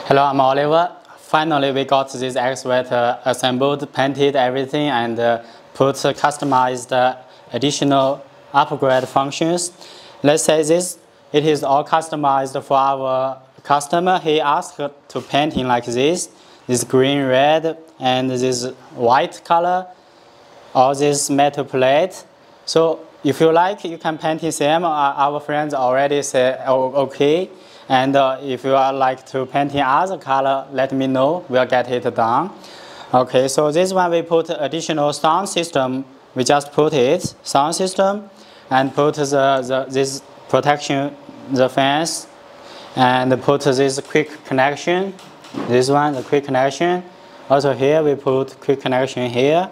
Hello, I'm Oliver. Finally, we got this excavator assembled, painted everything, and put customized additional upgrade functions. Let's say this, it is all customized for our customer. He asked to paint in like this green, red, and this white color, or this metal plate. So if you like, you can paint the same. Our friends already say, oh, okay. And if you would like to paint in other color, let me know. We'll get it done. Okay, so this one we put additional sound system. We just put it, sound system, and put this protection, the fence, and put this quick connection. This one, the quick connection. Also here we put quick connection here.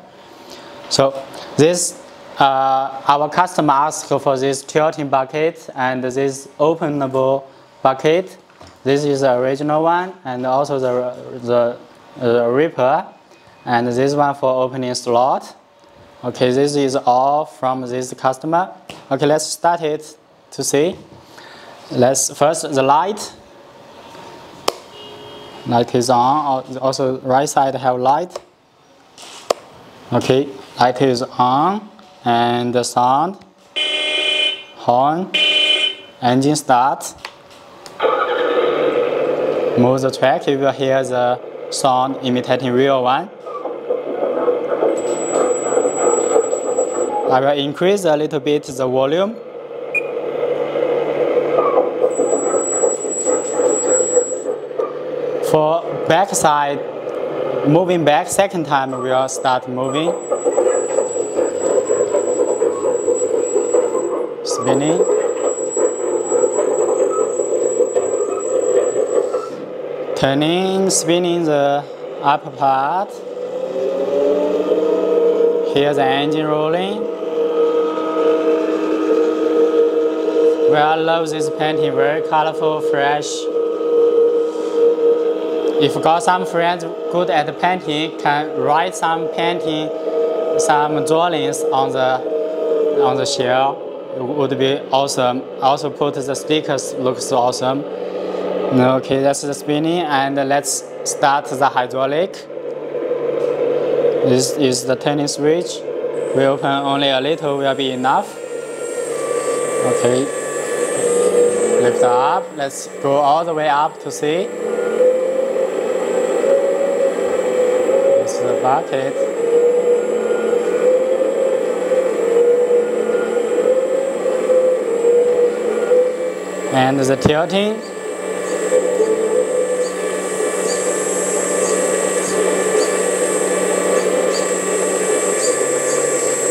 So this, our customer asked for this tilting bucket and this openable bucket. This is the original one, and also the ripper, and this one for opening slot. Okay, this is all from this customer. Okay, let's start it to see. Let's first the light. Light is on. Also, right side have light. Okay, light is on, and the sound, horn, engine start. Move the track, you will hear the sound imitating real one. I will increase a little bit the volume. For back side, moving back second time, we will start moving. Spinning. Turning, spinning the upper part. Here's the engine rolling. Well, I love this painting, very colorful, fresh. If you got some friends good at painting, can write some painting, some drawings on the shell. It would be awesome. Also put the stickers, looks awesome. Okay, that's the spinning, and let's start the hydraulic. This is the turning switch. We open only a little, will be enough. Okay, lift up. Let's go all the way up to see. This is the bucket. And the tilting.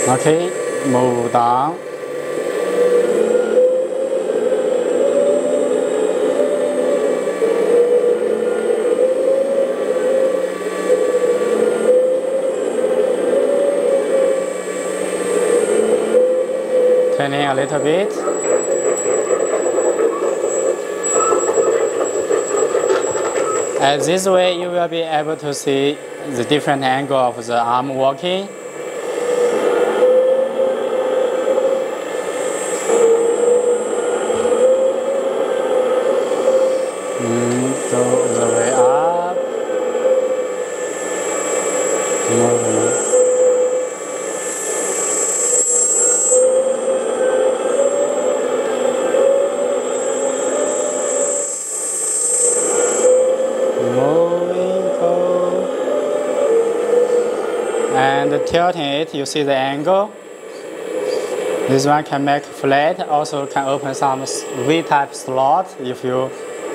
Okay, move down. Turning a little bit. And this way you will be able to see the different angle of the arm working. Go the way up. Moving. Moving, go. And tilting it, you see the angle. This one can make flat, also can open some V-type slot if you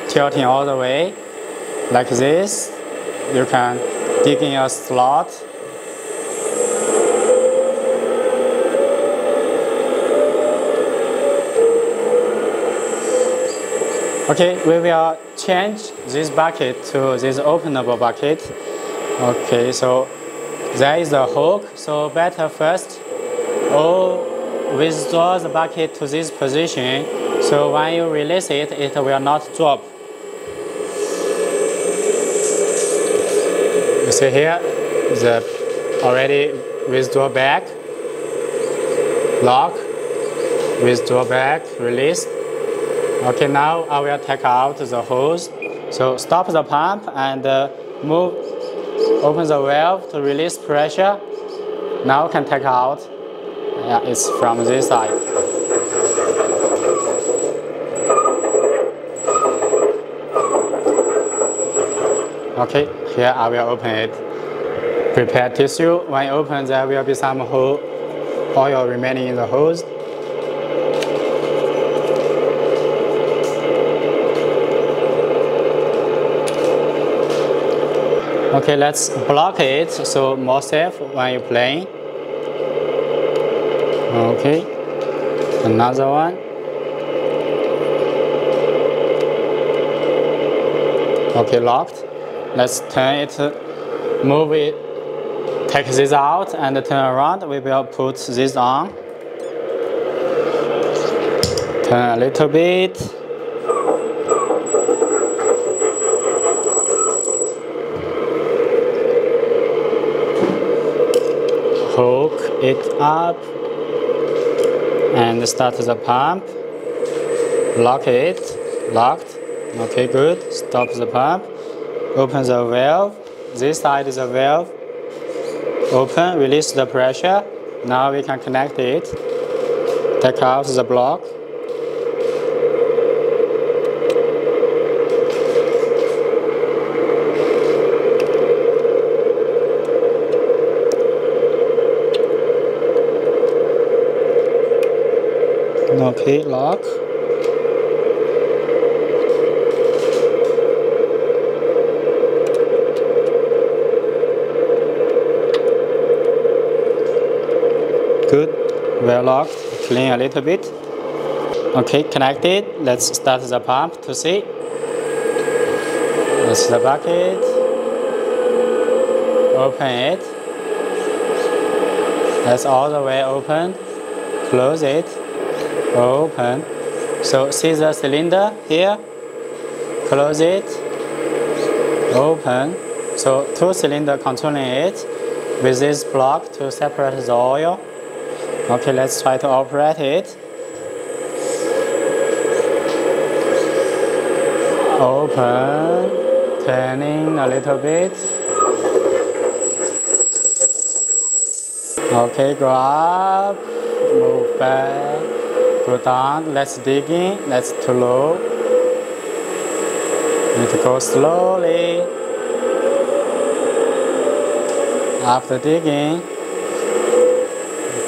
tilting all the way, like this. You can dig in a slot. Okay, we will change this bucket to this openable bucket. Okay, so there is a hook, so better first withdraw the bucket to this position, so when you release it, it will not drop. You see here, the already withdraw back, lock, withdraw back, release. Okay, now I will take out the hose So stop the pump and open the valve to release pressure. Now we can take out. Yeah, it's from this side. Okay, here I will open it. Prepare tissue. When you open, there will be some oil remaining in the hose. Okay, let's block it so more safe when you're playing. Okay, another one. Okay, locked. Let's turn it, move it, take this out and turn around. We will put this on. Turn a little bit. Hook it up and start the pump. Lock it, locked. Okay, good. Stop the pump. Open the valve. This side is a valve. Open, release the pressure. Now we can connect it. Take out the block. Okay, lock. Good, well locked. Clean a little bit. Okay, connected. Let's start the pump to see. That's the bucket. Open it. That's all the way open. Close it. Open. So see the cylinder here. Close it. Open. So two cylinder controlling it with this block to separate the oil. Okay, let's try to operate it. Open, turning a little bit. Okay, go up, move back, go down. Let's dig in, that's too low. Need to go slowly. After digging,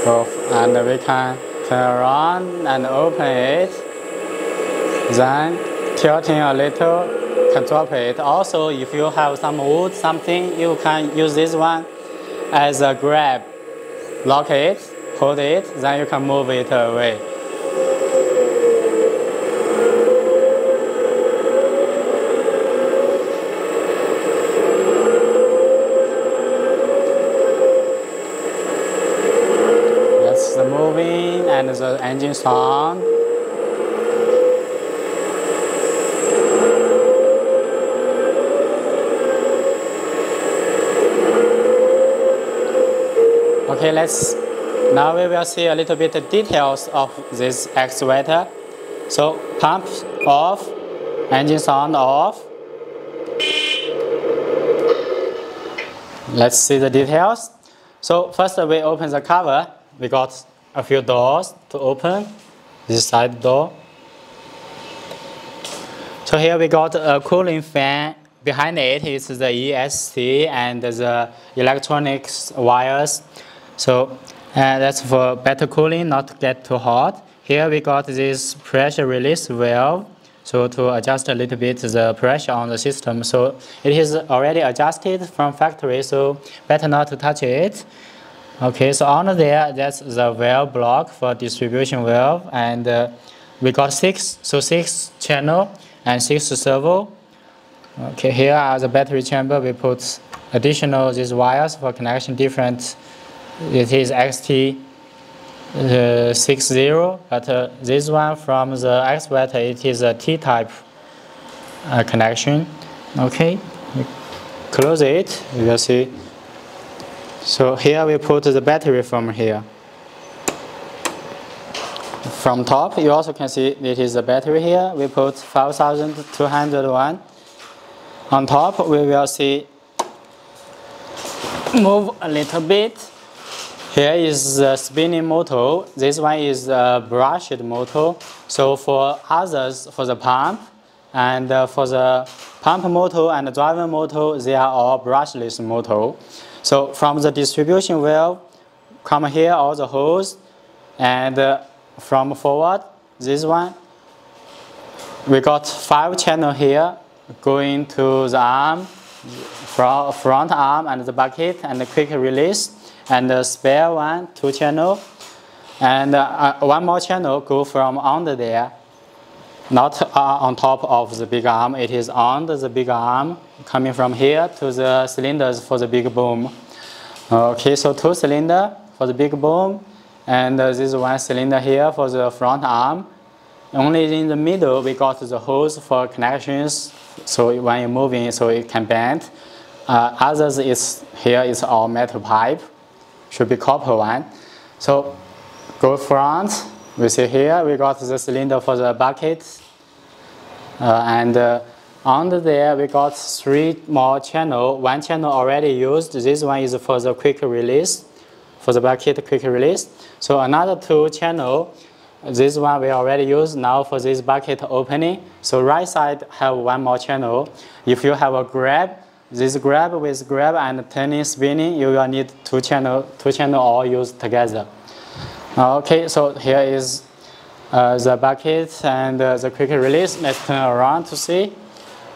go and we can turn around and open it. Then tilting a little, can drop it. Also, if you have some wood, something, you can use this one as a grab. Lock it, hold it, then you can move it away. That's the moving and the engine sound. Okay, now we will see a little bit the details of this excavator. So pump off, engine sound off. Let's see the details. So first we open the cover. We got a few doors to open. This side door. So here we got a cooling fan. Behind it is the ESC and the electronics wires. So that's for better cooling, not to get too hot. Here we got this pressure release valve, so to adjust a little bit the pressure on the system. So it is already adjusted from factory, so better not to touch it. Okay, so on there, that's the valve block for distribution valve, and we got six channel and 6 servo. Okay, here are the battery chamber. We put additional these wires for connection different. It is XT60, but this one from the excavator, it is a T-type connection. Okay, we close it, you will see. So here we put the battery from here. From top, you also can see it is the battery here. We put 5201. On top, we will see, move a little bit. Here is the spinning motor. This one is a brushed motor. So for others, for the pump, and for the pump motor and the driver motor, they are all brushless motor. So from the distribution valve, come here all the hose, and from forward, this one, we got 5 channels here going to the arm, front arm and the bucket and the quick release, and the spare one, 2 channel, and one more channel go from under there, not on top of the big arm, it is under the big arm, coming from here to the cylinders for the big boom. Okay, so 2 cylinders for the big boom, and this 1 cylinder here for the front arm. Only in the middle we got the hose for connections, so when you're moving, so it can bend. Others is here is all metal pipe, should be copper one. So go front, we see here we got the cylinder for the bucket, and under there we got 3 more channel. 1 channel already used. This one is for the quick release, for the bucket quick release. So another 2 channel. This one we already used now for this bucket opening. So right side have 1 more channel. If you have a grab, this grab with grab and turning spinning, you will need 2 channel all used together. Okay, so here is the bucket and the quick release. Let's turn around to see.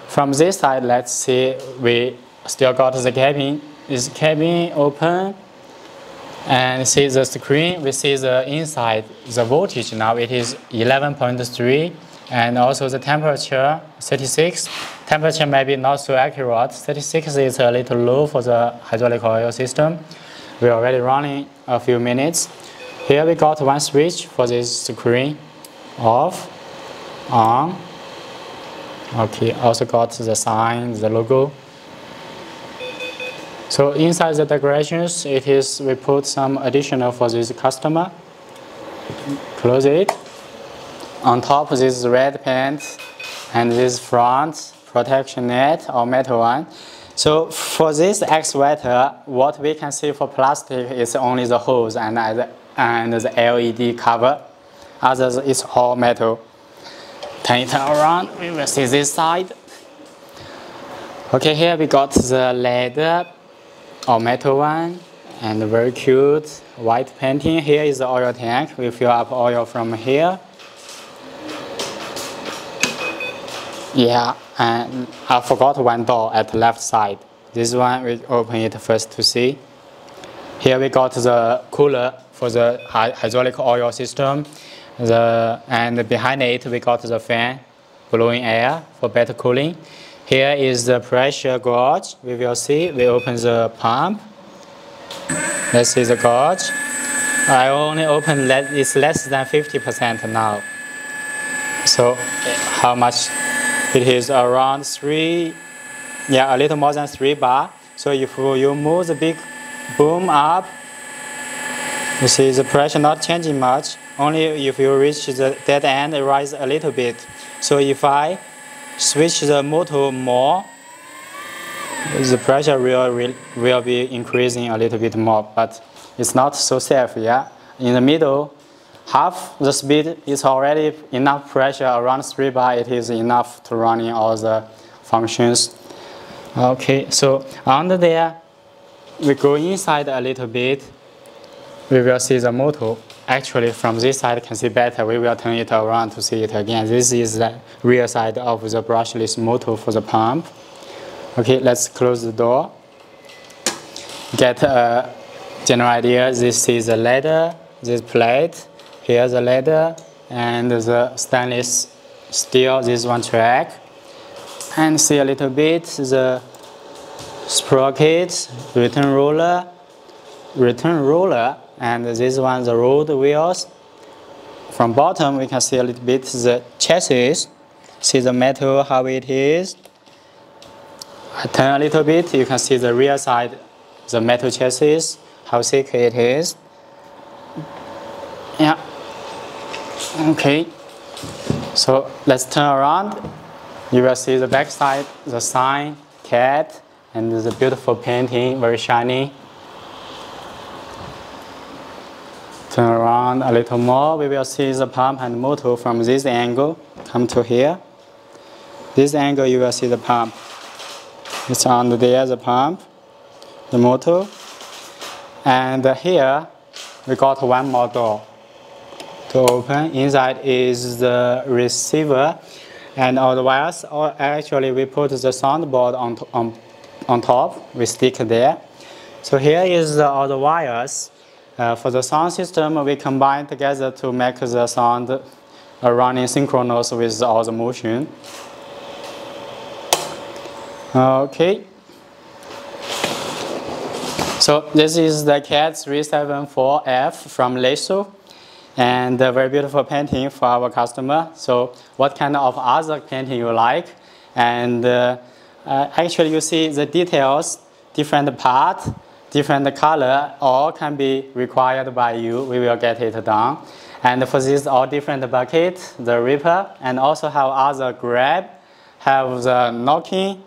From this side, let's see, we still got the cabin. Is cabin open? And see the screen, we see the inside, the voltage now it is 11.3, and also the temperature 36. Temperature maybe not so accurate. 36 is a little low for the hydraulic oil system. We're already running a few minutes. Here we got 1 switch for this screen, off, on. Okay, also got the sign, the logo. So inside the decorations, it is we put some additional for this customer. Close it. On top, this red paint and this front protection net or metal one. So for this excavator, what we can see for plastic is only the hose and the LED cover. Others is all metal. Turn it around, we will see this side. Okay, here we got the ladder or metal one, and very cute white painting. Here is the oil tank. We fill up oil from here. Yeah, and I forgot 1 door at the left side. This one we open it first to see. Here we got the cooler for the hydraulic oil system. And behind it we got the fan blowing air for better cooling. Here is the pressure gauge. We will see. We open the pump. Let's see the gauge. I only open it's less than 50% now. So how much? It is around 3, yeah, a little more than 3 bar. So if you move the big boom up, you see the pressure not changing much. Only if you reach the dead end, it rises a little bit. So if I switch the motor more, the pressure will be increasing a little bit more, but it's not so safe, yeah. In the middle, half the speed is already enough pressure, around 3 bar, it is enough to run in all the functions. Okay, so under there, we go inside a little bit, we will see the motor. Actually, from this side, can see better. We will turn it around to see it again. This is the rear side of the brushless motor for the pump. Okay, let's close the door. Get a general idea. This is the ladder, this plate. Here's the ladder, and the stainless steel, this 1 track. And see a little bit the sprocket, return roller, and this one the road wheels. From bottom we can see a little bit the chassis. See the metal how it is. I turn a little bit, you can see the rear side, the metal chassis, how thick it is. Yeah. Okay. So let's turn around. You will see the back side, the sign, cat, and the beautiful painting, very shiny. Turn around a little more, we will see the pump and motor from this angle. Come to here. This angle you will see the pump. It's under there, the pump, the motor. And here we got one more door to open. Inside is the receiver and all the wires. Actually, we put the soundboard on top. We stick there. So here is all the wires. For the sound system, we combine together to make the sound running synchronous with all the motion. Okay. So this is the CAT 374F from LESU, and a very beautiful painting for our customer. So what kind of other painting you like? And actually you see the details, different part, different color, all can be required by you. We will get it done. And for this all different bucket, the ripper, and also have other grab, have the knocking,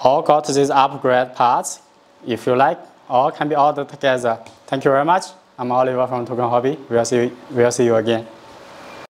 all got these upgrade parts. If you like, all can be ordered together. Thank you very much. I'm Oliver from Token Hobby. We'll see you again.